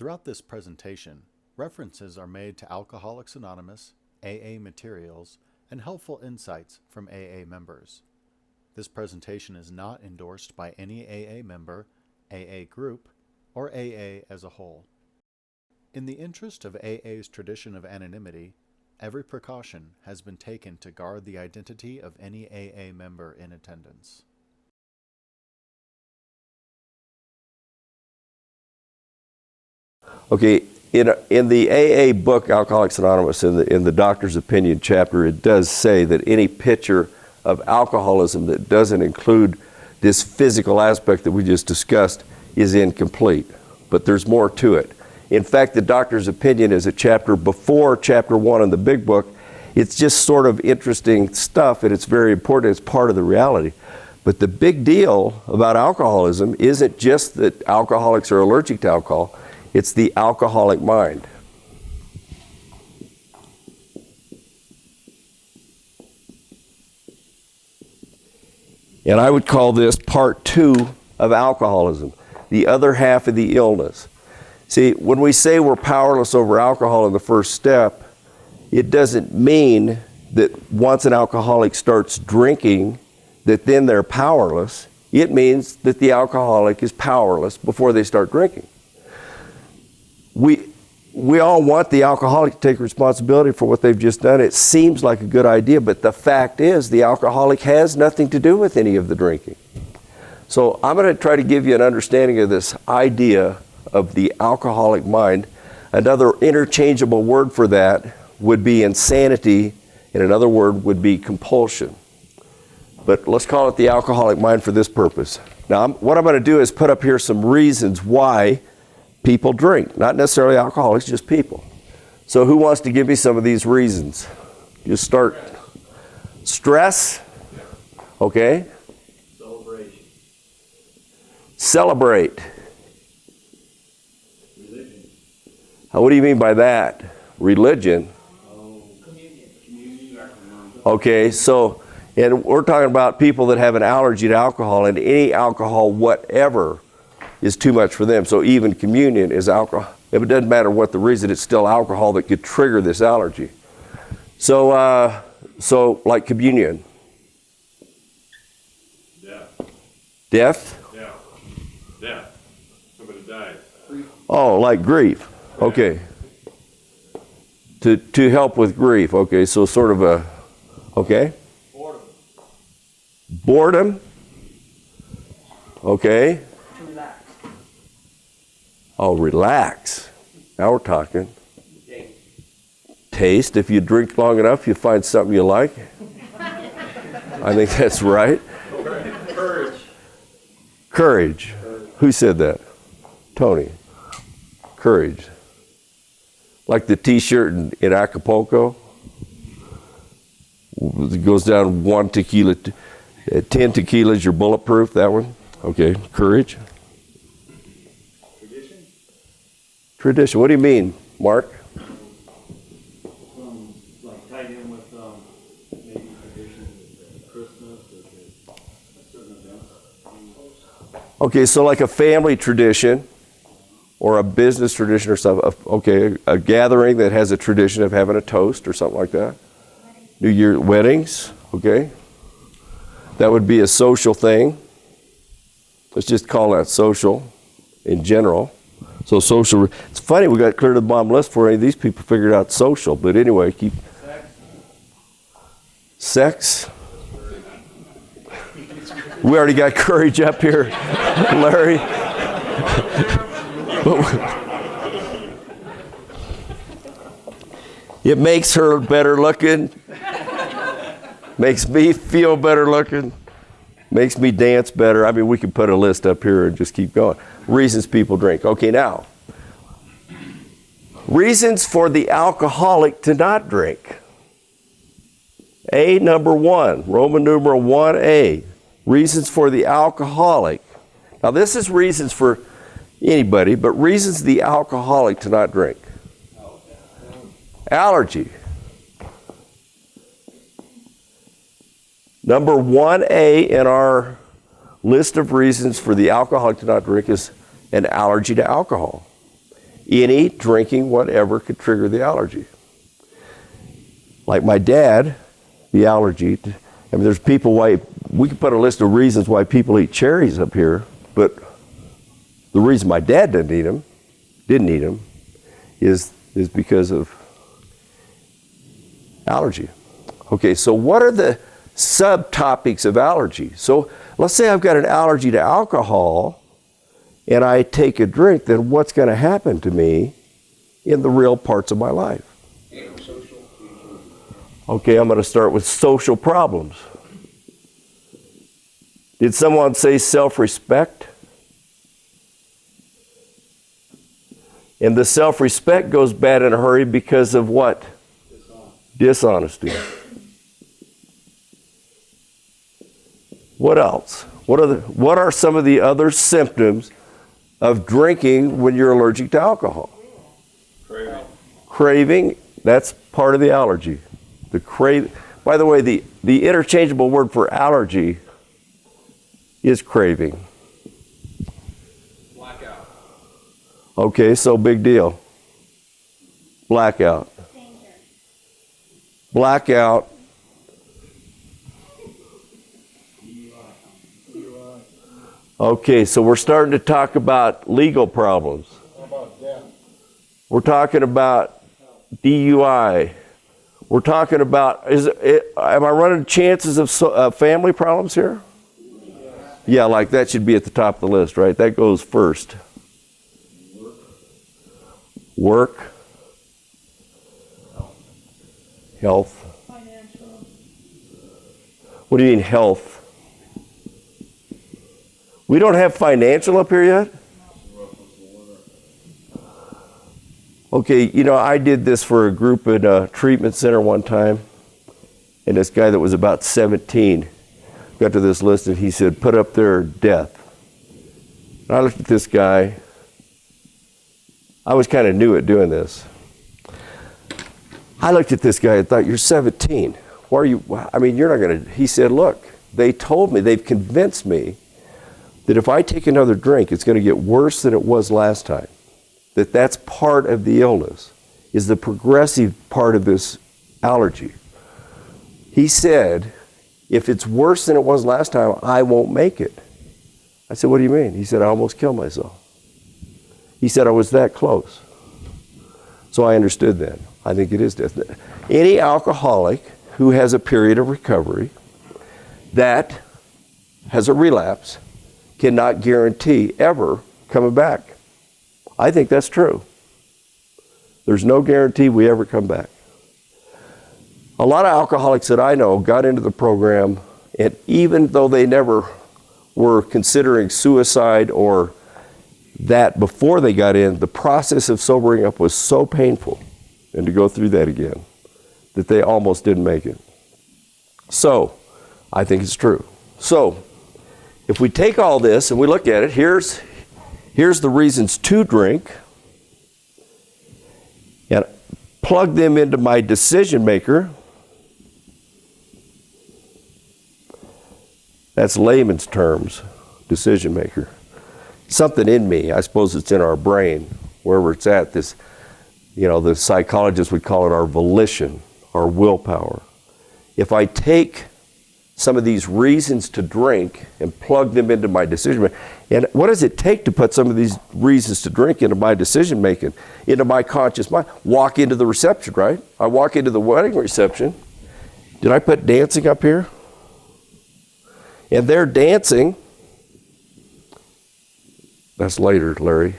Throughout this presentation, references are made to Alcoholics Anonymous, AA materials, and helpful insights from AA members. This presentation is not endorsed by any AA member, AA group, or AA as a whole. In the interest of AA's tradition of anonymity, every precaution has been taken to guard the identity of any AA member in attendance. Okay, in the AA book, Alcoholics Anonymous, in the doctor's opinion chapter, it does say that any picture of alcoholism that doesn't include this physical aspect that we just discussed is incomplete. But there's more to it. In fact, the doctor's opinion is a chapter before chapter 1 in the big book. It's just sort of interesting stuff, and it's very important. It's part of the reality. But the big deal about alcoholism isn't just that alcoholics are allergic to alcohol. It's the alcoholic mind. And I would call this part 2 of alcoholism, the other half of the illness. See, when we say we're powerless over alcohol in the first step, it doesn't mean that once an alcoholic starts drinking, that then they're powerless. It means that the alcoholic is powerless before they start drinking. We all want the alcoholic to take responsibility for what they've just done. It seems like a good idea, but the fact is the alcoholic has nothing to do with any of the drinking. So I'm going to try to give you an understanding of this idea of the alcoholic mind. Another interchangeable word for that would be insanity, and another word would be compulsion. But let's call it the alcoholic mind for this purpose. Now, what I'm going to do is put up here some reasons why people drink. Not necessarily alcoholics, just people. So who wants to give me some of these reasons? Just start. Stress. Okay. Celebration. Celebrate. Religion. What do you mean by that? Religion. Communion. Okay, so, and we're talking about people that have an allergy to alcohol, and any alcohol whatever is too much for them. So even communion is alcohol. If it doesn't matter what the reason, it's still alcohol that could trigger this allergy. So, like communion. Death. Death? Yeah. Death. Somebody died. Oh, like grief. Okay. To help with grief. Okay, so sort of a, okay. Boredom. Boredom. Okay. To relax. Oh, relax. Now we're talking. Taste. Taste. If you drink long enough, you find something you like. I think that's right. Courage. Courage. Who said that? Tony. Courage. Like the T-shirt in Acapulco. It goes down 1 tequila, 10 tequilas, you're bulletproof, that one? Okay, courage. Tradition. Tradition, what do you mean, Mark? Like tied in with maybe traditions at Christmas or at certain events. Okay, so like a family tradition or a business tradition or something. Okay, a gathering that has a tradition of having a toast or something like that. New Year weddings, okay. That would be a social thing. Let's just call that social in general. So social, it's funny we got clear to the bottom list before any of these people figured out social, but anyway, keep. Sex. We already got courage up here, Larry. It makes her better looking, makes me feel better looking, makes me dance better. I mean, we could put a list up here and just keep going. Reasons people drink. Okay, now, reasons for the alcoholic to not drink. A, number 1, Roman numeral 1A, reasons for the alcoholic. Now, this is reasons for anybody, but reasons the alcoholic to not drink. Allergy. Number 1A in our list of reasons for the alcoholic to not drink is an allergy to alcohol. Any drinking, whatever, could trigger the allergy. Like my dad, the allergy. I mean, there's people why, we could put a list of reasons why people eat cherries up here, but the reason my dad didn't eat them, is because of allergy. Okay, so what are the subtopics of allergy? So let's say I've got an allergy to alcohol and I take a drink, then what's going to happen to me in the real parts of my life? Okay, I'm going to start with social problems. Did someone say self-respect? And the self-respect goes bad in a hurry because of what? Dishonesty. What else? What are some of the other symptoms of drinking when you're allergic to alcohol? Craving, that's part of the allergy. By the way, the interchangeable word for allergy is craving. Blackout. Okay, so big deal. Blackout. Danger. Blackout. Okay, so we're starting to talk about legal problems. How about death? We're talking about DUI. We're talking about, am I running chances of family problems here? Yeah, like that should be at the top of the list, right? That goes first. Work. Health. Financial. What do you mean health? We don't have financial up here yet? Okay, you know, I did this for a group at a treatment center one time, and this guy that was about 17 got to this list and he said, put up there death. And I looked at this guy. I was kind of new at doing this. I looked at this guy and thought, you're 17. Why are you, I mean, you're not going to, he said, look, they told me, they've convinced me that if I take another drink, it's going to get worse than it was last time. That's part of the illness, is the progressive part of this allergy. He said, if it's worse than it was last time, I won't make it. I said, what do you mean? He said, I almost killed myself. He said, I was that close. So I understood then. I think it is death. Any alcoholic who has a period of recovery that has a relapse cannot guarantee ever coming back. I think that's true. There's no guarantee we ever come back. A lot of alcoholics that I know got into the program, and even though they never were considering suicide or that before they got in, the process of sobering up was so painful, and to go through that again, that they almost didn't make it. So, I think it's true. So, if we take all this and we look at it, here's the reasons to drink, and plug them into my decision maker. That's layman's terms, decision maker. Something in me, I suppose it's in our brain, wherever it's at, this, you know, the psychologists would call it our volition, our willpower. If I take some of these reasons to drink and plug them into my decision making. And what does it take to put some of these reasons to drink into my decision making, into my conscious mind? Walk into the reception, right? I walk into the wedding reception. Did I put dancing up here? And they're dancing. That's later, Larry.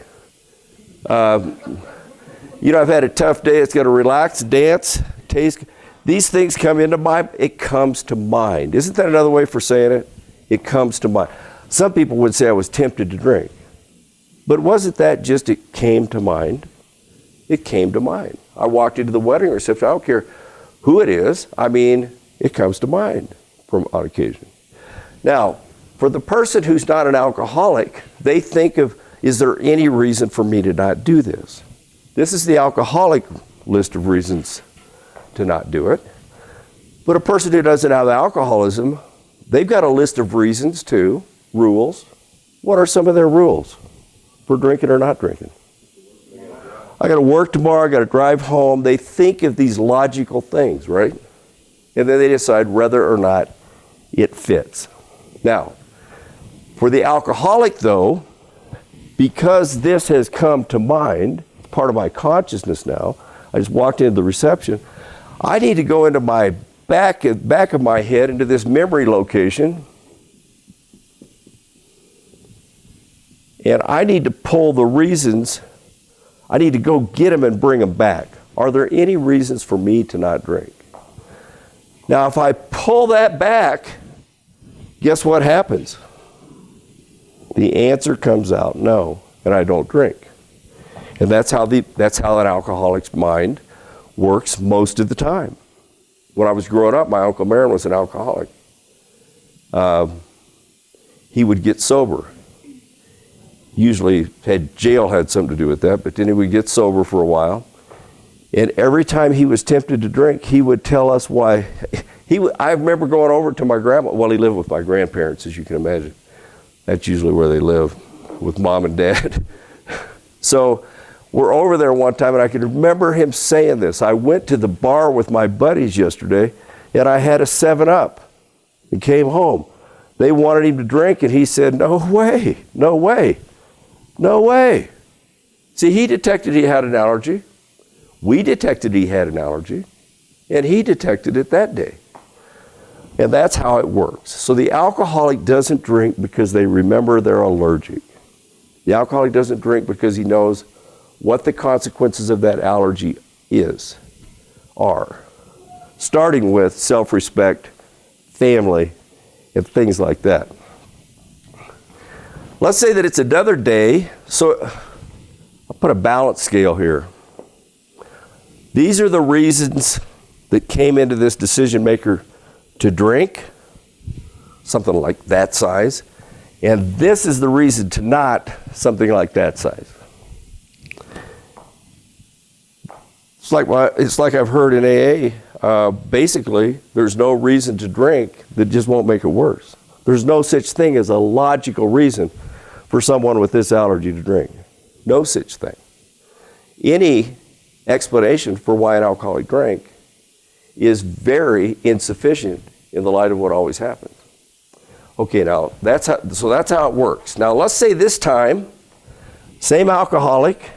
You know, I've had a tough day. It's going to relax, dance, taste. These things come into mind. It comes to mind. Isn't that another way for saying it? It comes to mind. Some people would say I was tempted to drink. But wasn't that just it came to mind? It came to mind. I walked into the wedding reception. I don't care who it is. I mean, it comes to mind on occasion. Now, for the person who's not an alcoholic, they think of, is there any reason for me to not do this? This is the alcoholic list of reasons to not do it. But a person who doesn't have alcoholism, they've got a list of reasons too, rules. What are some of their rules for drinking or not drinking? I got to work tomorrow, I got to drive home. They think of these logical things, right? And then they decide whether or not it fits. Now, for the alcoholic though, because this has come to mind, part of my consciousness now, I just walked into the reception, I need to go into my back of my head, into this memory location, and I need to pull the reasons. I need to go get them and bring them back. Are there any reasons for me to not drink? Now, if I pull that back, guess what happens? The answer comes out no, and I don't drink. And that's how an alcoholic's mind works most of the time. When I was growing up, my Uncle Marin was an alcoholic. He would get sober. Usually jail had something to do with that, but then he would get sober for a while. And every time he was tempted to drink, he would tell us why. I remember going over to my grandma. Well, he lived with my grandparents, as you can imagine. That's usually where they live, with mom and dad. So we're over there one time, and I can remember him saying this. I went to the bar with my buddies yesterday, and I had a 7-Up and came home. They wanted him to drink, and he said, no way, no way, no way. See, he detected he had an allergy. We detected he had an allergy, and he detected it that day. And that's how it works. So the alcoholic doesn't drink because they remember they're allergic. The alcoholic doesn't drink because he knows what the consequences of that allergy are. Starting with self-respect, family, and things like that. Let's say that it's another day. So I'll put a balance scale here. These are the reasons that came into this decision maker to drink, something like that size, and this is the reason to not, something like that size. It's like I've heard in AA, basically, there's no reason to drink that just won't make it worse. There's no such thing as a logical reason for someone with this allergy to drink. No such thing. Any explanation for why an alcoholic drank is very insufficient in the light of what always happens. Okay, now that's how it works. Now let's say this time, same alcoholic.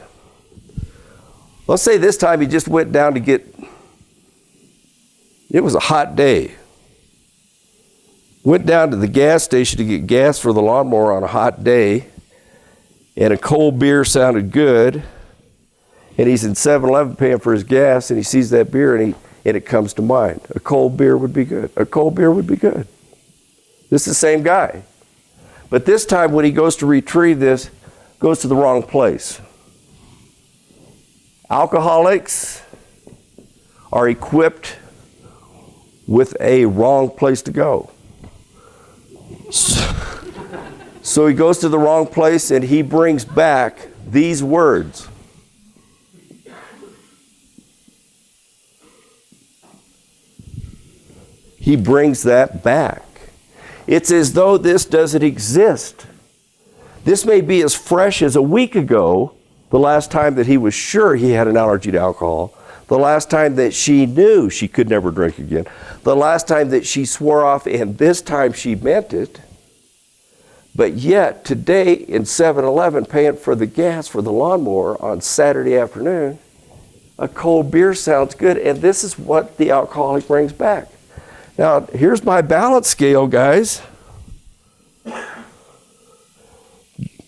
Let's say this time he just went down to get. It was a hot day. Went down to the gas station to get gas for the lawnmower on a hot day, and a cold beer sounded good. And he's in 7-Eleven paying for his gas, and he sees that beer, and it comes to mind. A cold beer would be good. A cold beer would be good. This is the same guy. But this time when he goes to retrieve this, goes to the wrong place. Alcoholics are equipped with a wrong place to go. So he goes to the wrong place, and he brings back these words. He brings that back. It's as though this doesn't exist. This may be as fresh as a week ago, the last time that he was sure he had an allergy to alcohol, the last time that she knew she could never drink again, the last time that she swore off, and this time she meant it. But yet, today in 7-Eleven, paying for the gas for the lawnmower on Saturday afternoon, a cold beer sounds good, and this is what the alcoholic brings back. Now, here's my balance scale, guys.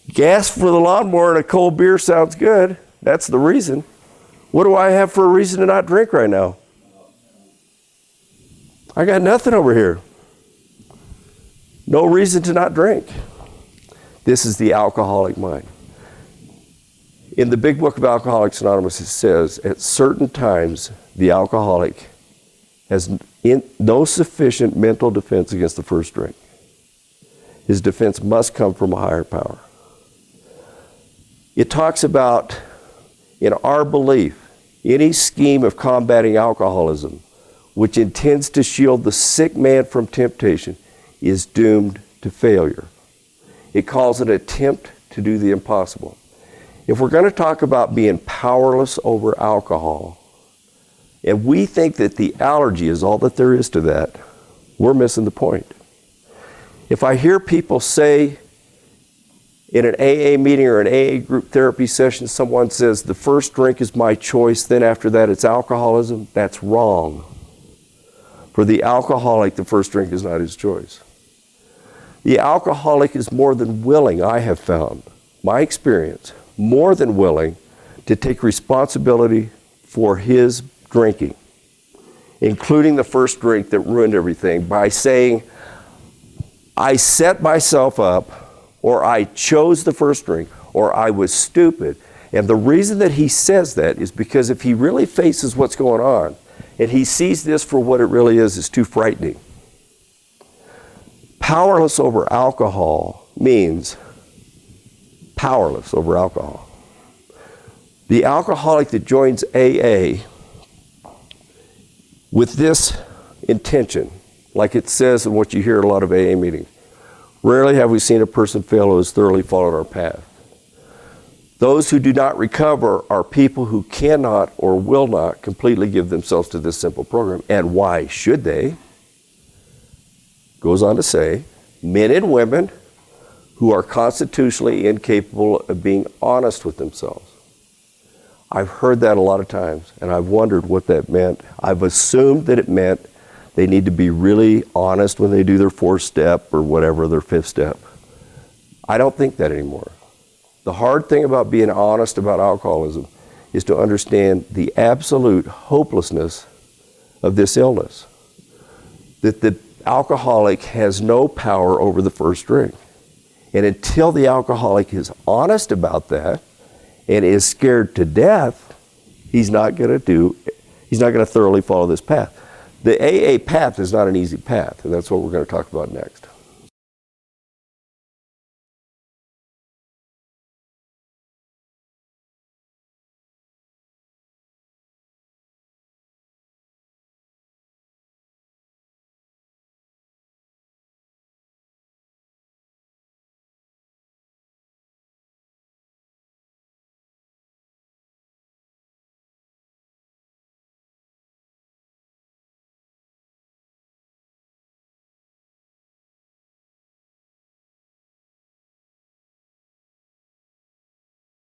Gas for the lawnmower and a cold beer sounds good. That's the reason. What do I have for a reason to not drink right now? I got nothing over here. No reason to not drink. This is the alcoholic mind. In the big book of Alcoholics Anonymous, it says, at certain times, the alcoholic has no sufficient mental defense against the first drink. His defense must come from a higher power. It talks about, in our belief, any scheme of combating alcoholism which intends to shield the sick man from temptation is doomed to failure. It calls it an attempt to do the impossible. If we're going to talk about being powerless over alcohol, and we think that the allergy is all that there is to that, we're missing the point. If I hear people say in an AA meeting or an AA group therapy session, someone says, the first drink is my choice, then after that it's alcoholism, that's wrong. For the alcoholic, the first drink is not his choice. The alcoholic is more than willing, I have found, my experience, more than willing to take responsibility for his drinking, including the first drink that ruined everything, by saying, I set myself up, or I chose the first drink, or I was stupid. And the reason that he says that is because if he really faces what's going on, and he sees this for what it really is, it's too frightening. Powerless over alcohol means powerless over alcohol. The alcoholic that joins AA with this intention, like it says in what you hear at a lot of AA meetings, rarely have we seen a person fail who has thoroughly followed our path. Those who do not recover are people who cannot or will not completely give themselves to this simple program. And why should they? Goes on to say, men and women who are constitutionally incapable of being honest with themselves. I've heard that a lot of times, and I've wondered what that meant. I've assumed that it meant they need to be really honest when they do their fourth step or whatever, their fifth step. I don't think that anymore. The hard thing about being honest about alcoholism is to understand the absolute hopelessness of this illness. That the alcoholic has no power over the first drink. And until the alcoholic is honest about that and is scared to death, he's not going to thoroughly follow this path. The AA path is not an easy path, and that's what we're going to talk about next.